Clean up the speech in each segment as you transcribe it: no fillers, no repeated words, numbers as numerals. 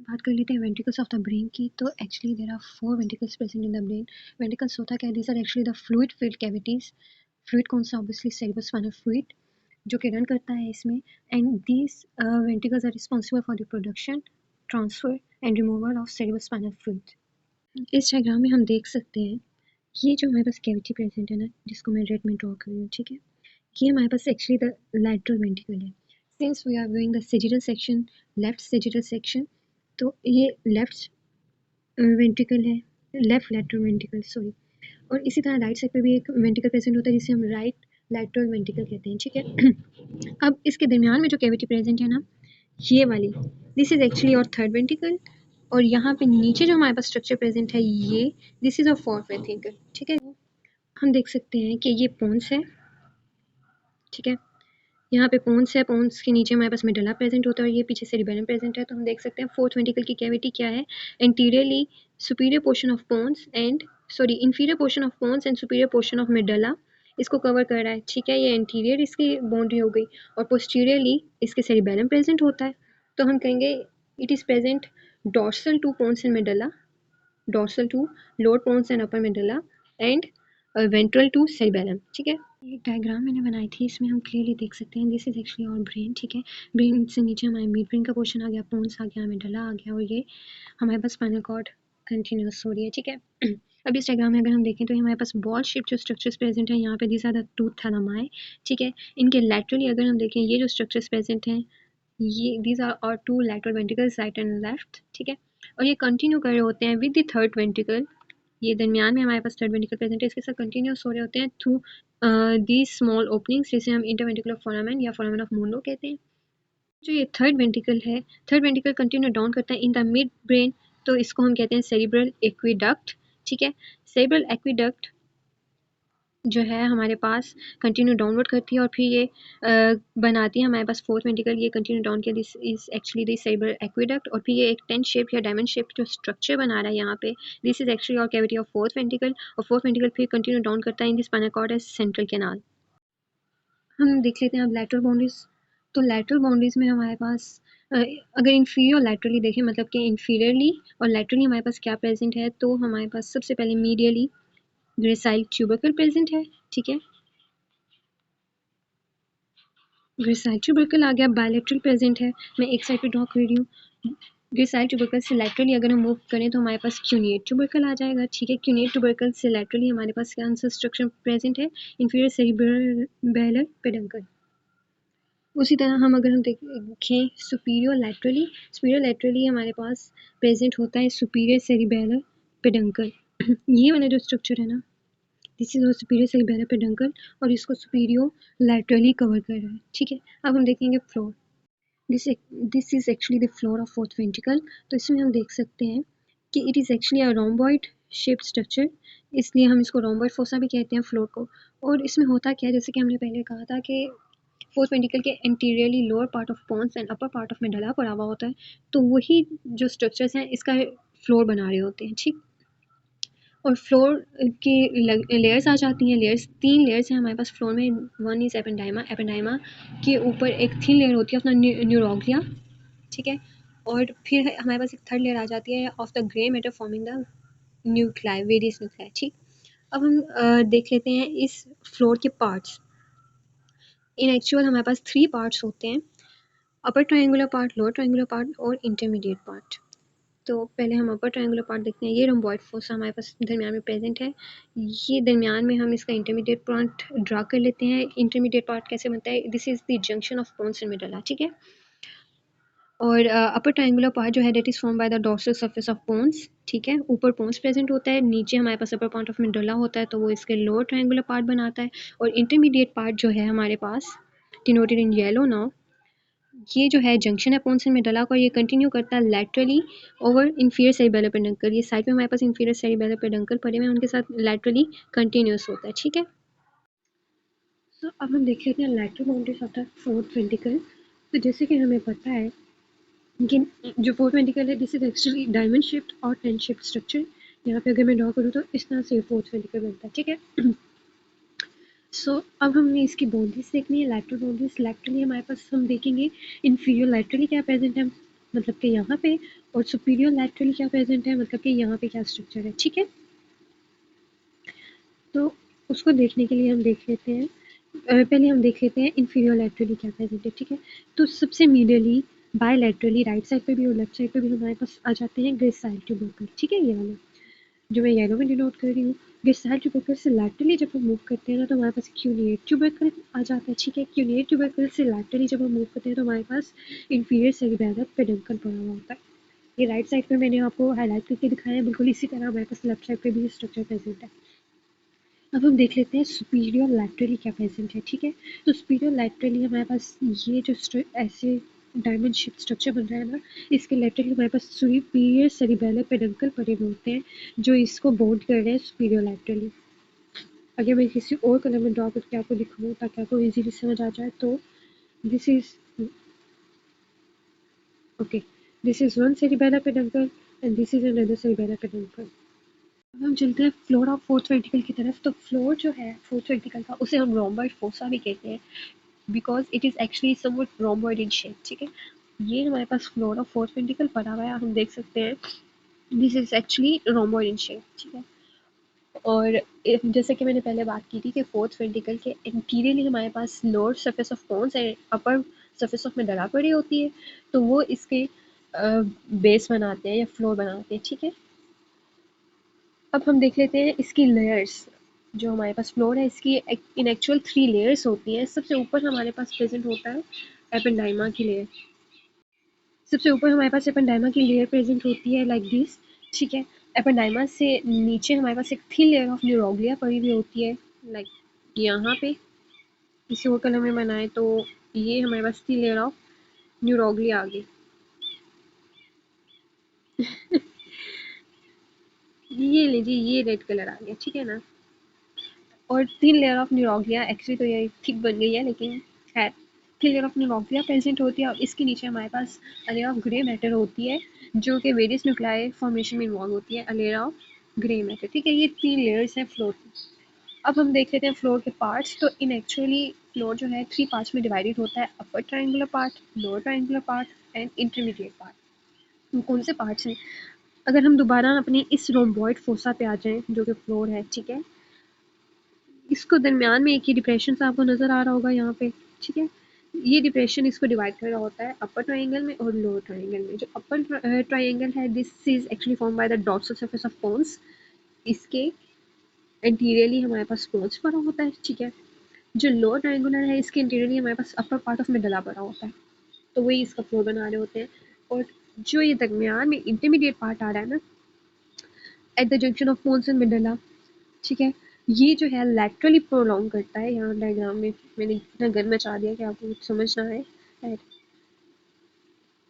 बात कर लेते हैं वेंट्रिकल्स ऑफ द ब्रेन की। तो actually there are 4 ventricles present in the brain. Ventricles होता क्या है, these are actually the fluid filled cavities. Fluid कौन सा, ऑब्वियसली सेरेब्रोस्पाइनल फ्लूइड जो कि रन करता है इसमें। And these ventricles are responsible for the production, transfer and removal of cerebrospinal fluid. इस डायग्राम में हम देख सकते हैं ये जो हमारे पास कैविटी प्रेजेंट है ना, जिसको मैं रेड में ड्रॉ कर रही हूँ, ठीक है, ये हमारे पास एक्चुअली द लैटरल वेंट्रिकल है। Since we are viewing the sagittal section, left sagittal section, तो ये लेफ्ट वेंट्रिकल है, लेफ्ट लैटरल वेंट्रिकल सॉरी। और इसी तरह राइट साइड पे भी एक वेंट्रिकल प्रेजेंट होता है जिसे हम राइट लैटरल वेंट्रिकल कहते हैं, ठीक है। अब इसके दरमियान में जो कैविटी प्रेजेंट है ना, ये वाली, दिस इज एक्चुअली और थर्ड वेंट्रिकल। और यहाँ पे नीचे जो हमारे पास स्ट्रक्चर प्रेजेंट है ये, this is a fourth ventricle, ठीक है। हम देख सकते हैं कि ये पोन्स है, ठीक है, यहाँ पे पोन्स है, पोन्स के नीचे हमारे पास मेडुला प्रेजेंट होता है और ये पीछे सेरिबेलम प्रेजेंट है। तो हम देख सकते हैं फोर्थ वेंट्रिकल की कैविटी क्या है, anteriorly superior portion of pons and sorry inferior portion of pons and superior portion of medulla इसको कवर कर रहा है, ठीक है। ये एंटीरियर इसकी बाउंड्री हो गई और पोस्टीरियरली इसके सेरिबेलम प्रेजेंट होता है। तो हम कहेंगे it is present dorsal to pons and medulla, dorsal to lower pons and upper medulla and ventral to cerebellum, ठीक है। एक डायग्राम मैंने बनाई थी, इसमें हम क्लियरली देख सकते हैं दिस इज एक्चुअली और ब्रेन, ठीक है। ब्रेन से नीचे हमारे मिड ब्रेन का पोर्शन आ गया, पोन्स आ गया, मेडुला आ गया और ये हमारे पास स्पाइनल कॉर्ड कंटिन्यूस हो रही है, ठीक है। अब इस डायग्राम में अगर हम देखें तो हमारे पास बॉल शेप जो स्ट्रक्चर्स प्रेजेंट हैं यहाँ पे, दिस आर द टू थैलामाई, ठीक है। इनके लैटरली अगर हम देखें ये जो स्ट्रक्चर्स प्रेजेंट हैं ये, दीज आर और two lateral ventricles right and left, ठीक है। और ये कंटिन्यू कर रहे होते हैं विद द थर्ड वेंट्रिकल, ये दरमियान में हमारे पास थर्ड वेंट्रिकल प्रेजेंट है, इसके साथ कंटिन्यूस हो रहे होते हैं थ्रू दी स्मॉल ओपनिंग्स, जिसे हम इंटरवेंट्रिकुलर फोरामेन या फोरामेन ऑफ मुंडो कहते हैं। जो ये थर्ड वेंट्रिकल है, थर्ड वेंट्रिकल कंटिन्यू डाउन करता है इन द मिड ब्रेन, तो इसको हम कहते हैं सेरिब्रल एक्विडक्ट, ठीक है। सेरिब्रल एक्विडक्ट जो है हमारे पास कंटिन्यू डाउनवर्ड करती है और फिर ये बनाती है हमारे पास फोर्थ वेंट्रिकल, ये कंटिन्यू डाउन किया, this is actually this cerebral aqueduct. और फिर ये एक टेन शेप या डायमंड शेप जो स्ट्रक्चर बना रहा है यहाँ पे, दिस इज एक्चुअली और कैविटी ऑफ फोर्थ वेंट्रिकल। और फोर्थ वेंट्रिकल फिर कंटिन्यू डाउन करता है in this spinal cord as central canal. हम देख लेते हैं अब लैटरल बाउंड्रीज। तो लैटरल बाउंड्रीज में हमारे पास अगर इंफीरियर लैटरली देखें, मतलब कि इंफीरियरली और लैटरली हमारे पास क्या प्रेजेंट है, तो हमारे पास सबसे पहले मीडियली ग्रेसाइल ट्यूबरकल प्रेजेंट है, ठीक है। ग्रेसाइल ट्यूबरकल आ गया, बायलैटरल प्रेजेंट है, मैं एक साइड पे ड्रॉ कर रही हूँ। ग्रेसाइल ट्यूबरकल से लैटरली अगर हम मूव करें तो हमारे पास क्यूनिएट ट्यूबरकल आ जाएगा, ठीक है। क्यूनिएट ट्यूबरकल से लैटरली हमारे पास क्या आंसर स्ट्रक्चर प्रेजेंट है, इंफीरियर सेरिब्रल पेडंकल। उसी तरह हम अगर हम देखें सुपीरियर लैटरली हमारे पास प्रेजेंट होता है सुपीरियर सेरिबेलर पेडंकल। ये वाला जो स्ट्रक्चर है ना, this is superior cerebellar peduncle और इसको सुपीरियर लैटरली कवर कर रहा है, ठीक है। अब हम देखेंगे floor, this is actually the floor of fourth ventricle. तो इसमें हम देख सकते हैं कि it is actually a rhomboid shaped structure, इसलिए हम इसको रोम्बॉइड फोसा भी कहते हैं फ्लोर को। और इसमें होता क्या है, जैसे कि हमने पहले कहा था कि फोर्थ वेंट्रिकल के anteriorly lower part of pons and upper part of medulla पड़ा हुआ होता है, तो वही जो स्ट्रक्चर्स हैं इसका फ्लोर बना रहे होते हैं, ठीक। और फ्लोर की लेयर्स आ जाती हैं, लेयर्स 3 लेयर्स हैं हमारे पास फ्लोर में। वन इज़ एपेंडाइमा, एपेंडाइमा के ऊपर एक थिन लेयर होती है अपना न्यूरोग्लिया, ठीक है। और फिर हमारे पास एक थर्ड लेयर आ जाती है of the grey matter forming the nuclei, various nuclei, ठीक। अब हम देख लेते हैं इस फ्लोर के पार्ट्स। इन एक्चुअल हमारे पास 3 पार्ट्स होते हैं, अपर triangular part, lower triangular part और इंटरमीडिएट पार्ट। तो पहले हम अपर ट्रायंगुलर पार्ट देखते हैं, ये रोम्बॉइड फोसा हमारे पास दरमियान में प्रेजेंट है। ये दरमियान में हम इसका इंटरमीडिएट पार्ट ड्रा कर लेते हैं। इंटरमीडिएट पार्ट कैसे बनता है, this is the junction of pons and medulla, ठीक है। और अपर ट्रायंगुलर पार्ट जो है that is form by the dorsal surface of pons, ठीक है। ऊपर पोन्स प्रेजेंट होता है, नीचे हमारे पास अपर पार्ट ऑफ मेडुला होता है, तो वो इसके लोअर ट्रायंगुलर पार्ट बनाता है। और इंटरमीडिएट पार्ट जो है हमारे पास डिनोटेड इन येलो नाउ, ये जो है जंक्शन है पोन्स एंड मेडुला का, ये कंटिन्यू करता है laterally over inferior cerebellar peduncle. ये साइड में हमारे पास इंफीरियर सेरिबेलर पेडंकल पड़े हुए हैं, उनके साथ लैटरली कंटिन्यूस होता है, ठीक है। तो अब हम देख लेते हैं lateral boundaries of the fourth ventricle. तो जैसे कि हमें पता है कि जो फोर्थ वेंट्रिकल है this is actually diamond shaped और टेन शेप्ड स्ट्रक्चर। यहाँ पे अगर मैं ड्रॉ करूँ तो इस तरह से फोर्थ वेंट्रिकल बनता है, ठीक है। सो अब हमने इसकी बाउंड्रीज देखनी है, लैटरल बाउंड्रीज। लैटरली हमारे पास हम देखेंगे इंफीरियर लैटरली क्या प्रेजेंट है, मतलब कि यहाँ पे, और सुपीरियर लैटरली क्या प्रेजेंट है, मतलब कि यहाँ पे क्या स्ट्रक्चर है। ठीक है, तो उसको देखने के लिए हम देख लेते हैं, पहले हम देख लेते हैं इंफीरियर लैटरली क्या प्रेजेंट है। ठीक है, तो सबसे मीडियली बायलैटरली राइट साइड पे भी और लेफ्ट साइड पे भी हमारे पास आ जाते हैं ग्रेसाइल ट्यूबरकल। ठीक है, ये वाला जो मैं येलो में डिनोट कर रही हूँ, ग्रेसाइल ट्यूबरकल से लैटरली जब हम मूव करते हैं ना तो हमारे पास क्यूनिएट ट्यूबरकल आ जाता है। ठीक है, क्यूनिएट ट्यूबरकल से लैटरली जब हम मूव करते हैं तो हमारे पास इंफीरियर सेरिबैलम पेडुंकल पड़ा हुआ होता है। ये राइट साइड पे मैंने आपको हाईलाइट करके दिखाया है, बिल्कुल इसी तरह हमारे पास लेफ्ट साइड पे भी स्ट्रक्चर प्रेजेंट है। अब हम देख लेते हैं सुपीरियर लैटरली क्या प्रेजेंट है। ठीक है, तो सुपीरियर लैटरली हमारे पास ये जो ऐसे डायमंड शेप स्ट्रक्चर बन रहा है ना, इसके लैटरली हमारे पास सुपीरियर सेरिबैलम पेडुंकल पड़े हुए होते हैं जो इसको बोन्ड कर रहे हैं सुपीरियर लैटरली। अगर मैं किसी और कलर में ड्रॉ करके आपको दिखाऊँ ताकि आपको इजीली समझ आ जाए, तो this is okay, this is one cerebellum peduncle and this is another cerebellum peduncle. हम चलते हैं फ्लोर ऑफ फोर्थ वेंट्रिकल की तरफ। तो फ्लोर जो है फोर्थ वेंट्रिकल का, उसे हम रोम्बॉइड फोसा भी कहते हैं, because it is actually somewhat rhomboid in shape. ठीक है, ये हमारे पास फ्लोर ऑफ फोर्थ वेंट्रिकल पड़ा हुआ है, हम देख सकते हैं this is actually rhomboid in shape. ठीक है, और जैसे कि मैंने पहले बात की थी कि फोर्थ वेंट्रिकल के इंटीरियरली हमारे पास lower surface of pons and upper surface of medulla पड़ी होती है, तो वो इसके बेस बनाते हैं या फ्लोर बनाते हैं। ठीक है, अब हम देख लेते हैं इसकी लेयर्स। जो हमारे पास फ्लोर है इसकी इन एक्चुअल 3 लेयर्स होती हैं। सबसे ऊपर हमारे पास प्रेजेंट होता है एपेंडाइमा की लेयर। सबसे ऊपर हमारे पास एपेंडाइमा की लेयर प्रेजेंट होती है लाइक दिस। ठीक है, एपेंडाइमा से नीचे हमारे पास एक थिन लेयर ऑफ न्यूरोग्लिया पड़ी हुई होती है, लाइक यहाँ पे किसी और कलर में बनाए तो ये हमारे पास थिन लेयर ऑफ न्यूरोग्लिया आ गई। ये लीजिए, ये रेड कलर आ गया। ठीक है ना, और thin layer of neuroglia, actually तो ये थिक बन गई है लेकिन खैर, thin layer of neuroglia present होती है और इसके नीचे हमारे पास लेयर ऑफ ग्रे मैटर होती है जो कि वेरियस न्यूक्लियाई फॉर्मेशन में इन्वॉल्व होती है, लेयर ऑफ ग्रे मैटर। ठीक है, ये 3 लेयर्स हैं फ्लोर की। अब हम देख लेते हैं फ्लोर के पार्ट्स। तो इन एक्चुअली फ्लोर जो है 3 पार्ट्स में डिवाइडेड होता है, upper triangular part, lower triangular part and intermediate part. कौन से पार्ट्स हैं, अगर हम दोबारा अपने इस रोम्बॉइड फोसा पे आ जाएं जो कि फ्लोर है। ठीक है, इसको दरमियान में एक ही डिप्रेशन सा आपको नज़र आ रहा होगा यहाँ पे। ठीक है, ये डिप्रेशन इसको डिवाइड कर रहा होता है अपर ट्राइंगल में और लोअर ट्राइंगल में। जो अपर ट्राइंगल है this is actually form by the dorsal surface of pons. इसके इंटीरियरली हमारे पास पोन्स पड़ा होता है। ठीक है, जो लोअर ट्राइंगुलर है इसके इंटीरियरली हमारे पास अपर पार्ट ऑफ मेडुला पड़ा होता है, तो वही इसका फ्लोर बना रहे होते हैं। और जो ये दरमियान में इंटरमीडिएट पार्ट आ रहा है ना, at the junction of pons and medulla. ठीक है, ये जो है लैटरली प्रोलॉन्ग करता है। यहाँ डायग्राम में मैंने इतना गन मचा दिया कि आपको कुछ समझ ना आए। Right.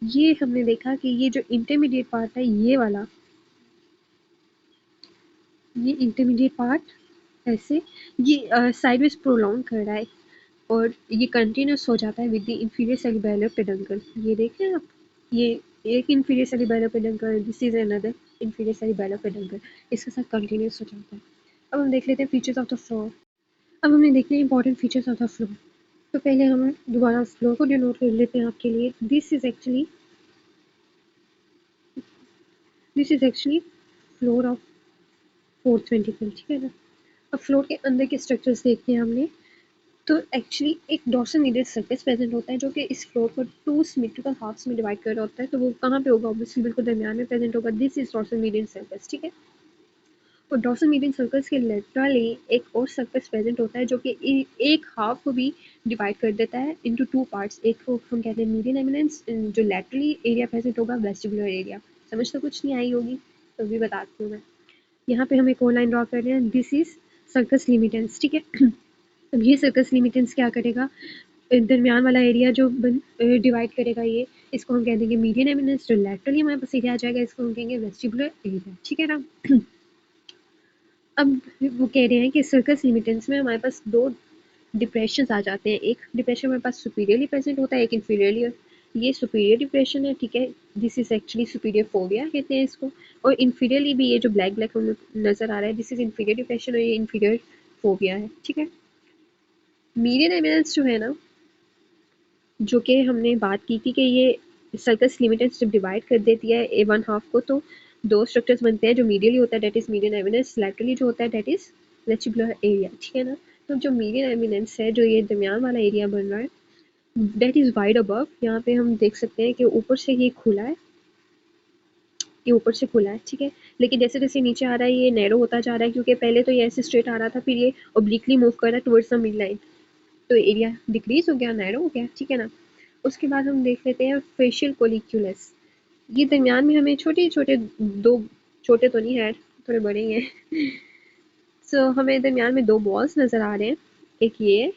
ये हमने देखा कि ये जो इंटरमीडिएट पार्ट है ये वाला, ये इंटरमीडिएट पार्ट ऐसे ये साइडवेज प्रोलॉन्ग कर रहा है और ये कंटिन्यूस हो जाता है with the inferior cerebellar peduncle. ये देख रहे हैं आप, ये एक inferior cerebellar peduncle, this is another inferior cerebellar peduncle, इसके साथ कंटिन्यूस हो जाता है। अब हम देख लेते हैं फीचर्स ऑफ द फ्लोर। अब हमने देखने important features of the floor. तो पहले हम दोबारा फ्लोर को डिनोट कर लेते हैं आपके लिए। This is actually floor of fourth ventricle. ठीक है ना, अब फ्लोर के अंदर के स्ट्रक्चर्स देखते हैं हमने। तो एक्चुअली एक डॉर्सल मीडियल सर्फेस प्रेजेंट होता है जो कि इस फ्लोर को 2 सिमेट्रिकल हाफ्स में डिवाइड कर रहा होता है। तो वो कहाँ पे होगा, ऑब्वियसली बिल्कुल दरमियान में प्रेजेंट होगा। This is dorsal medial surface. ठीक है, और डॉर्सल मीडियन सर्कल्स के लेटरली एक और सर्कस प्रेजेंट होता है जो कि एक हाफ को भी डिवाइड कर देता है इनटू 2 पार्ट्स। एक को हम कहते हैं मीडियन एमिनेंस, जो लेटरली एरिया प्रेजेंट होगा वेस्टिबुलर एरिया। समझ तो कुछ नहीं आई होगी, तो भी बताती हूँ मैं। यहाँ पे हम एक और लाइन ड्रॉ कर रहे हैं, दिस इज सर्कस लिमिटेंस। ठीक है, अब ये सर्कस लिमिटेंस क्या करेगा, दरमियान वाला एरिया जो डिवाइड करेगा ये, इसको हम कह देंगे मीडियन एमिनेंस। जो लेटरली हमारे पास एरिया आ जाएगा इसको हम कहेंगे वेस्टिबुलर एरिया। ठीक है ना, अब वो कह रहे हैं कि सर्कस लिमिटेंस में हमारे पास 2 डिप्रेशंस आ जाते हैं। एक डिप्रेशन हमारे पास सुपीरियरली प्रेजेंट होता है, एक इन्फीरियरली। ये सुपीरियर डिप्रेशन है। ठीक है, this is actually superior phobia कहते हैं इसको। और इन्फीरियरली भी ये जो ब्लैक ब्लैक नजर आ रहा है, दिस इज इन्फीरियर डिप्रेशन और ये इन्फीरियर फोबिया है। ठीक है, मीडियन एमिनेंस जो है ना, जो कि हमने बात की थी कि ये सर्कस लिमिटेड जब डिवाइड कर देती है ए वन हाफ को, तो दो स्ट्रक्चर्स बनते हैं। जो मीडियली होता है that is median eminence, laterally जो होता है डेट इज वेस्टिबुलर एरिया, ठीक है ना। तो जो मीडियन एमिनेंस है, जो ये दरमियान वाला एरिया बन रहा है, डेट इज वाइड अबव। यहाँ पे हम देख सकते हैं कि ऊपर से ये खुला है, ये ऊपर से खुला है, ठीक है। लेकिन जैसे जैसे नीचे आ रहा है ये नैरो होता जा रहा है, क्योंकि पहले तो ये ऐसे स्ट्रेट आ रहा था, फिर ये ओब्लिकली मूव कर रहा है टुवर्ड्स द मिड लाइन, तो एरिया डिक्रीज हो गया, नैरो हो गया, ठीक है ना। उसके बाद हम देख लेते हैं फेशियल कोलिक्यूलस। ये दरमियान में हमें छोटे छोटे दो, छोटे तो नहीं है, थोड़े बड़े ही हैं सो हमें दरमियान में दो बॉल्स नज़र आ रहे हैं, एक ये,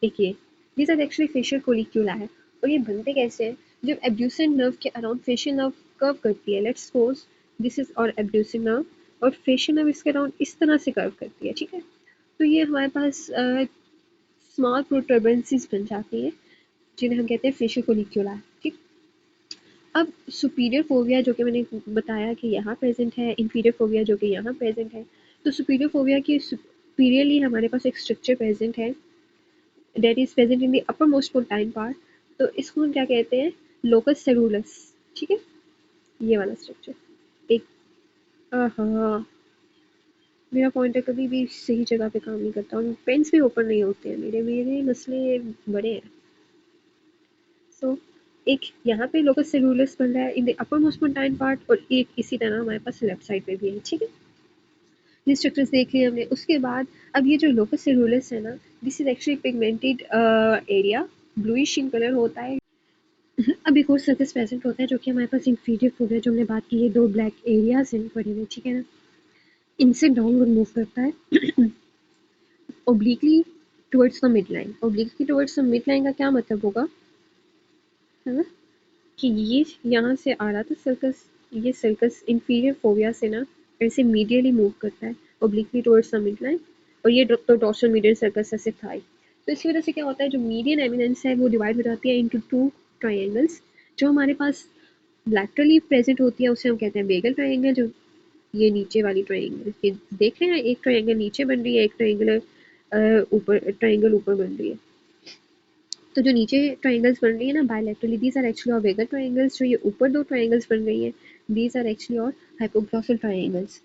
एक ये। दीज आर एक्चुअली फेशियल कोलिक्यूला है। और ये बनते कैसे हैं? जब एब्ड्यूसेंट नर्व के अराउंड फेशियल नर्व कर्व करती है, लेट्स सपोज दिस इज और एब्ड्यूसेंट नर्व, और फेशियल नर्व इसके अराउंड इस तरह से कर्व करती है, ठीक है। तो ये हमारे पास स्मॉल प्रोटर्बेंसेस बन जाती हैं, जिन्हें हम कहते हैं फेशियल कोलिक्यूला, ठीक। अब सुपीरियर फोविया जो कि मैंने बताया कि यहाँ प्रेजेंट है, इंफीरियर फोविया जो कि यहाँ प्रेजेंट है। तो सुपीरियर फोविया की सुपीरियरली हमारे पास एक स्ट्रक्चर प्रेजेंट है, that is present in the upper most pontine part. तो इसको हम क्या कहते हैं? लोकस सेरुलस, ठीक है, ये वाला स्ट्रक्चर। एक हाँ, मेरा पॉइंटर कभी भी सही जगह पे काम नहीं करता, और पेन्स भी ओपन नहीं होते हैं मेरे मेरे मसले बड़े हैं। सो एक यहाँ पे लोकस सेलुलस बन रहा है in the upper most pontine part, और एक इसी तरह हमारे पास लेफ्ट साइड पे भी है, ठीक है। ये स्ट्रक्चर्स देख लिए हमने। उसके बाद अब ये जो लोकस सेलुलस है ना, this is actually pigmented area, bluish in colour होता है। अब एक और सर्कस प्रेजेंट होता है जो कि हमारे पास इंफीरियर फोविया जो हमने बात की है, दो ब्लैक एरियाज हैं बड़े हुए, ठीक है ना। इनसे डाउनवर्ड मूव करता है obliquely towards the mid line. Obliquely towards the mid line का क्या मतलब होगा, है ना, कि ये यहाँ से आ रहा था सर्कस, ये सर्कस इंफीरियर फोविया से ना ऐसे मीडियली मूव करता है obliquely towards the mid line, और ये तो डॉर्सल मीडियन सर्कस ऐसे था ही। तो इसकी वजह से क्या होता है, जो मीडियन एमिनेंस है वो डिवाइड हो जाती है इनटू टू ट्रायंगल्स। जो हमारे पास लैटरली प्रेजेंट होती है उसे हम कहते हैं बेगल ट्रायंगल। जो ये नीचे वाली ट्रायंगल, ये देख रहे हैं, एक ट्रायंगल नीचे बन रही है, एक ट्रायंगल ऊपर बन रही है। तो जो नीचे ट्रायंगल्स बन रही है ना बायलैटरली, दीज आर एक्चुअली और वेगल ट्रायंगल्स। जो ये ऊपर दो ट्रायंगल्स बन रही हैं, दीज आर एक्चुअली और हाइपोग्लॉसल ट्रायंगल्स।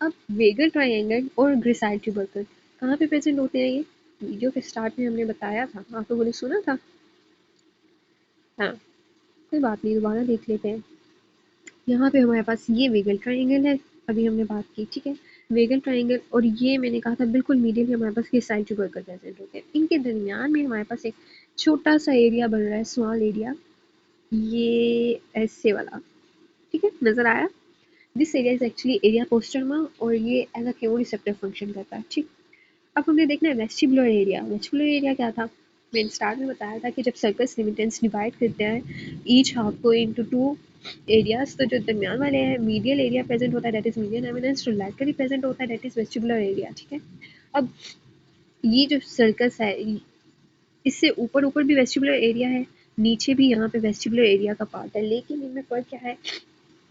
अब वेगल ट्रायंगल और ग्रेसाइल ट्यूबरकल कहाँ पे प्रेजेंट होते हैं? ये वीडियो के स्टार्ट में हमने बताया था, आप लोगों ने सुना था। हाँ, कोई बात नहीं, दोबारा देख लेते हैं। यहाँ पे हमारे पास ये वेगल ट्रायंगल है, अभी हमने बात की, ठीक है। वेगल ट्रायंगल, और ये मैंने कहा था बिल्कुल मीडियम हमारे पास ग्रेसाइल ट्यूबरकल प्रेजेंट होते हैं। इनके दरमियान में हमारे पास एक छोटा सा एरिया बन रहा है, स्मॉल एरिया, ये ऐसे वाला, ठीक है, नजर आया। This area is actually area postrema, और ये as a chemoreceptor function करता है, ठीक। अब हमें देखना है वेस्टिबुलर एरिया। वेस्टिबुलर एरिया क्या था? मैंने स्टार्ट में बताया था कि जब सर्कस लिमिटेंस डिवाइड करते हैं ईच हाफ को इनटू टू एरियाज, तो जो दरमियान वाले हैं मीडियल एरिया प्रेजेंट होता है, दैट इज मीडियन एमिनेंस। जो लैटरली प्रेजेंट होता है, दैट इज वेस्टिबुलर एरिया, ठीक है। अब ये जो सर्कस है, इससे ऊपर ऊपर भी वेस्टिबुलर एरिया है, नीचे भी यहाँ पे वेस्टिबुलर एरिया का पार्ट है, लेकिन इनमें फर्क क्या है?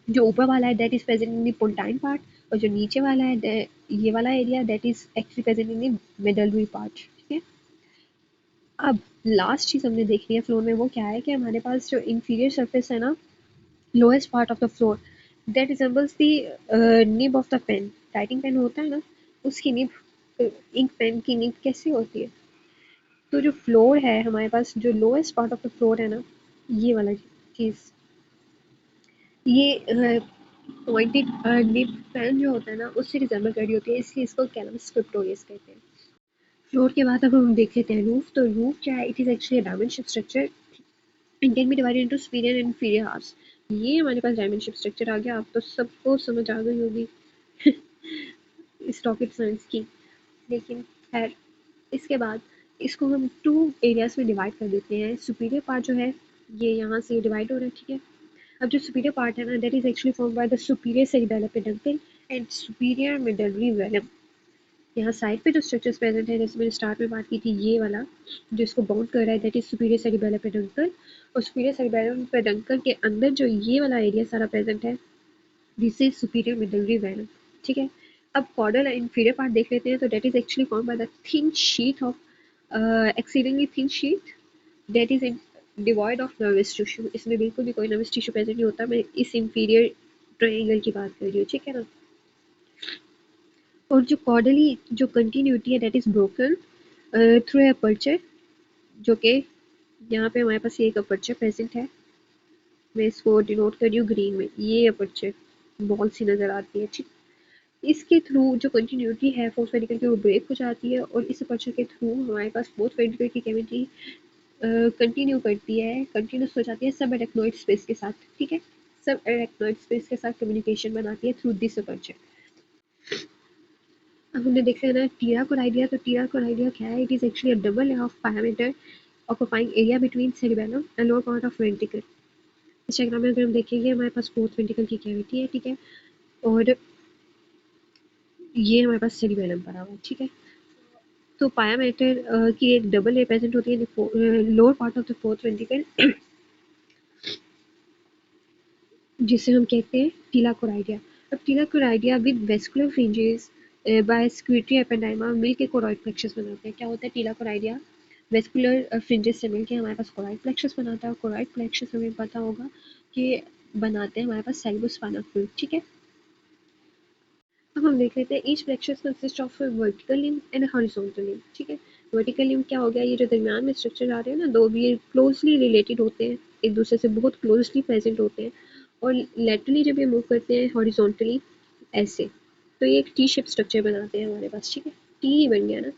जो ऊपर वाला है that is present in the pontine part, और जो नीचे वाला है ये वाला area that is actually present in the medullary part, ठीक है। अब लास्ट चीज हमने देखनी है फ्लोर में, वो क्या है कि हमारे पास जो इंफीरियर सरफेस है ना, lowest part of the floor, that resembles the nib of the pen. Writing pen होता है ना, उसकी निब, इंक पेन की निब कैसी होती है? तो जो फ्लोर है हमारे पास, जो lowest part of the floor है ना, ये वाला चीज, ये पॉइंटेड निब पेन जो होता है ना, उससे रिजेंबल कर रही होती है, इसलिए इसको कैलम स्क्रिप्टोरियस कहते हैं। फ्लोर के बाद अब हम देख लेते हैं रूफ। तो रूफ क्या है? It is actually diamond shape structure and can be divided into superior and inferior halves. ये हमारे पास डायमंड शेप स्ट्रक्चर आ गया, अब तो सबको समझ आ गई होगी इस रॉकेट साइंस की। लेकिन खैर, इसके बाद इसको हम टू एरियाज में डिवाइड कर देते हैं। सुपीरियर पार्ट जो है ये यहाँ से डिवाइड हो रहा है, ठीक है। अब जो सुपीरियर पार्ट है ना, that is actually form by the superior cerebellum peduncle and superior medullary velum. यहाँ साइड पे जो स्ट्रक्चर्स प्रेजेंट है, जैसे मैंने स्टार्ट में बात की थी, ये वाला जो इसको बाउंड कर रहा है, that is superior cerebellum peduncle. और सुपीरियर सेरिबेलम पेडंकल के अंदर जो ये वाला एरिया सारा प्रेजेंट है, this is superior medullary velum, ठीक है। अब कॉर्डल इंफीरियर पार्ट देख लेते हैं। तो that is actually form by the thin sheet of exceedingly thin sheet that is in devoid of nervous tissue, इसमें बिल्कुल भी कोई नर्वस टिश्यू प्रेजेंट नहीं होता। मैं इस इंफीरियर ट्रायंगल की बात कर रही हूँ, ठीक है ना। और जो कॉर्डली जो कंटिन्यूटी है that is broken through a aperture, जो कि यहाँ पे हमारे पास ये एक अपर्चर प्रेजेंट है। मैं इसको डिनोट कर रही हूँ ग्रीन में, ये अपर्चर बॉल सी नज़र आती है, ठीक। इसके थ्रू जो कंटिन्यूटी है फोर्थ वेंट्रिकल की वो ब्रेक हो जाती है और इस अपर्चर के थ्रू हमारे पास फोर्थ वेंट्रिकल की कैविटी कंटिन्यू करती है, कंटिन्यूस हो जाती है सब एरेक्नोइड स्पेस के साथ, ठीक है। सब एरेक्नोइड स्पेस के साथ कम्युनिकेशन बनाती है थ्रू दिस अपर्चर। अब हमने देख लेना टीराकोराइडिया, तो टीराकोराइडिया क्या है, it is actually a double layer of parameter occupying area between cerebellum and lower part of ventricle. इस डायग्राम में अगर हम देखेंगे हमारे पास फोर्थ वेंट्रिकल की कैविटी है, ठीक है, और ये हमारे पास सेरिबेलम पड़ा हुआ है, ठीक है। तो पैरामीटर की एक डबल लेयर प्रेजेंट होती है lower part of the fourth ventricle, जिसे हम कहते हैं टीलाकोराइडिया। अब टीलाकोराइडिया विद वेस्कुलर फ्रिंजेस बाय स्क्विट्री एपेंडाइमा मिल के कोरॉइड प्लेक्सस बनाते हैं। क्या होता है टीलाकोराइडिया, वेस्कुलर फ्रिंजेस से मिलके हमारे पास कोरॉइड प्लेक्सस बनाता है। और कोरॉइड प्लेक्सस हमें पता होगा कि बनाते हैं हमारे पास सेरेब्रोस्पाइनल फ्लूइड, ठीक है। अब हम देख लेते हैं each plexus consist of vertical limb and horizontal limb, ठीक है। वर्टिकल लिम्ब क्या हो गया, ये जो दरमियान में स्ट्रक्चर आ रहे हैं ना दो, ये क्लोजली रिलेटेड होते हैं, एक दूसरे से बहुत क्लोजली प्रेजेंट होते हैं। और लेटरली जब ये मूव करते हैं हॉरिजॉन्टली ऐसे, तो ये एक टी शेप स्ट्रक्चर बनाते हैं हमारे पास, ठीक है। टी ही बन गया ना।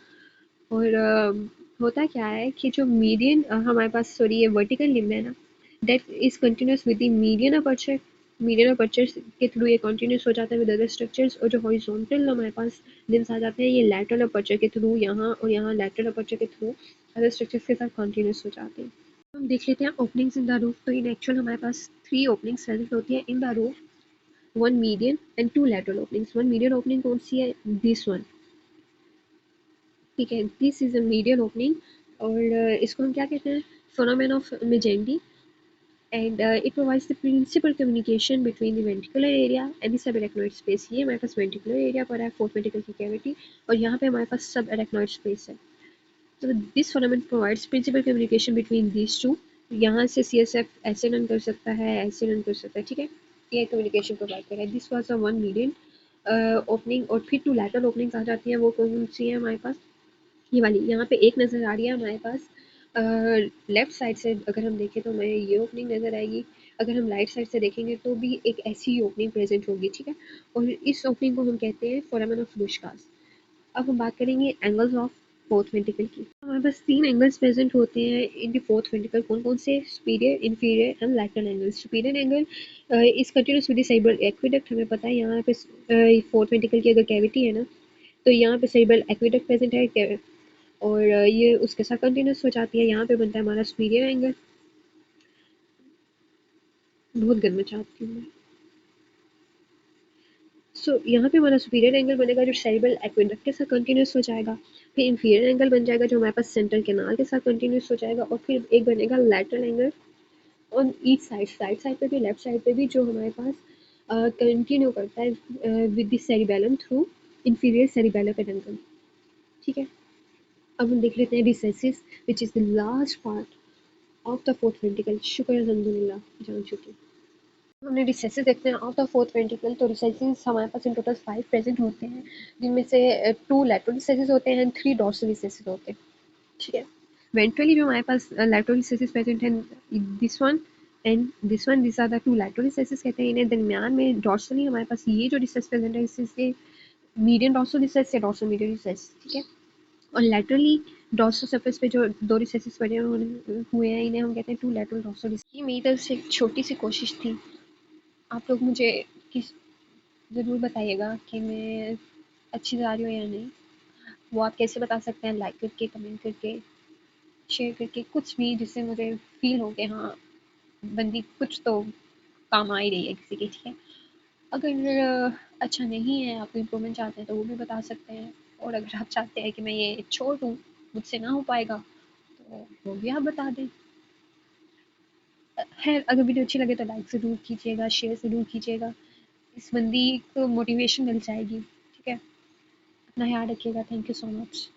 और होता क्या है कि जो मीडियन हमारे पास सॉरी ये वर्टिकल लिम्ब है ना, that is continuous with the median aperture. Median aperture के थ्रू ये कंटिन्यूस हो जाता है विद अदर स्ट्रक्चर्स। और जो हॉरिजॉन्टल हमारे पास लिम्स आ जाते हैं ये लैटरल अपर्चर के थ्रू यहाँ और यहाँ लैटरल अपर्चर के थ्रू अदर स्ट्रक्चर्स के साथ कंटिन्यूस हो जाते हैं। हम देख लेते हैं ओपनिंग्स इन द रूफ। तो इन एक्चुअल हमारे पास 3 ओपनिंग्स प्रेजेंट होती है in the roof, 1 median and 2 lateral openings. 1 median opening कौन सी है, दिस वन, ठीक है, this is a median opening. और इसको हम क्या कहते हैं, foramen of Magendie, and it provides the principal communication between the ventricular area and the subarachnoid space। ये हमारे पास ventricular area पर है फोर्थ वेंट्रिकल की कैविटी, और यहाँ पे हमारे पास subarachnoid space है। तो this foramen provides principal communication between these two. यहाँ से CSF ऐसे रन कर सकता है, ऐसे रन कर सकता है, ठीक है। ये कम्युनिकेशन प्रोवाइड कर रहा है। This was a 1 million opening. और फिर 2 लैटरल ओपनिंग्स आ जाती हैं, वो कौन सी है हमारे पास, ये वाली यहाँ पे एक नज़र आ रही है हमारे पास। लेफ्ट साइड से अगर हम देखें तो हमें ये ओपनिंग नज़र आएगी, अगर हम राइट साइड से देखेंगे तो भी एक ऐसी ही ओपनिंग प्रेजेंट होगी, ठीक है। और इस ओपनिंग को हम कहते हैं फोरामेन ऑफ लुशकास। अब हम बात करेंगे एंगल्स ऑफ फोर्थ वेंट्रिकल की। हमारे पास 3 एंगल्स प्रेजेंट होते हैं इन द फोर्थ वेंट्रिकल। कौन कौन से, superior, inferior and lateral angle. Superior angle is continuous with the cerebral aqueduct, हमें पता है यहाँ पे फोर्थ वेंट्रिकल की अगर कैविटी है ना तो यहाँ पे सेरिब्रल एक्विडक्ट प्रेजेंट है, और ये उसके साथ कंटिन्यूस हो जाती है। यहाँ पे बनता है हमारा सुपीरियर एंगल। बहुत गंद मचाती हूँ मैं। यहाँ पे हमारा सुपीरियर एंगल बनेगा जो सेरिब्रल एक्विडक्ट के साथ कंटिन्यूस हो जाएगा। फिर इंफीरियर एंगल बन जाएगा जो हमारे पास सेंट्रल कैनाल के साथ कंटिन्यूस हो जाएगा। और फिर एक बनेगा lateral angle on each side, right side पे भी लेफ्ट साइड पे भी, जो हमारे पास कंटिन्यू करता है with the cerebellum through inferior cerebellar peduncle, ठीक है। अब हम देख लेते हैं recesses which is the last part of the fourth ventricle. शुक्र अल्हम्दुलिल्लाह जान चुकी। हमने रिसेसिस देखते हैं ऑफ द फोर्थ वेंट्रिकल। तो रिसेसिस हमारे पास इन टोटल 5 प्रेजेंट होते हैं, जिनमें से 2 लैटरल रिसेसिस होते हैं एंड 3 डॉर्सल रिसेसिस होते हैं, ठीक है। वेंट्रली जो हमारे पास लैटरल रिसेसिस प्रेजेंट है, this one and this one, this are the 2 lateral recesses कहते हैं इन्हें। दरमियान में डॉर्सली हमारे पास ये जो रिसेस प्रेजेंट है इससे मीडियन डॉर्सल रिसेस या डॉर्सल मीडियन रिसेस, ठीक है। और लैटरली डॉर्सल सरफेस पे जो 2 रिसेसिस बने हुए हैं इन्हें हम कहते हैं 2 लैटरल डॉर्सल रिसेस। ये मेरी तरफ से एक छोटी सी कोशिश थी। आप लोग मुझे किस ज़रूर बताइएगा कि मैं अच्छी जा रही हूँ या नहीं। वो आप कैसे बता सकते हैं, लाइक करके, कमेंट करके, शेयर करके, कुछ भी जिससे मुझे फील हो कि हाँ बंदी कुछ तो काम आ ही रही है किसी की, ठीक है। अगर अच्छा नहीं है, आप इम्प्रूवमेंट चाहते हैं तो वो भी बता सकते हैं। और अगर आप चाहते हैं कि मैं ये छोड़ दूँ, मुझसे ना हो पाएगा, तो वो भी आप बता दें। खैर अगर वीडियो अच्छी लगे तो लाइक ज़रूर कीजिएगा, शेयर ज़रूर कीजिएगा, इस बंदी को मोटिवेशन मिल जाएगी, ठीक है। अपना ख्याल रखिएगा। Thank you so much.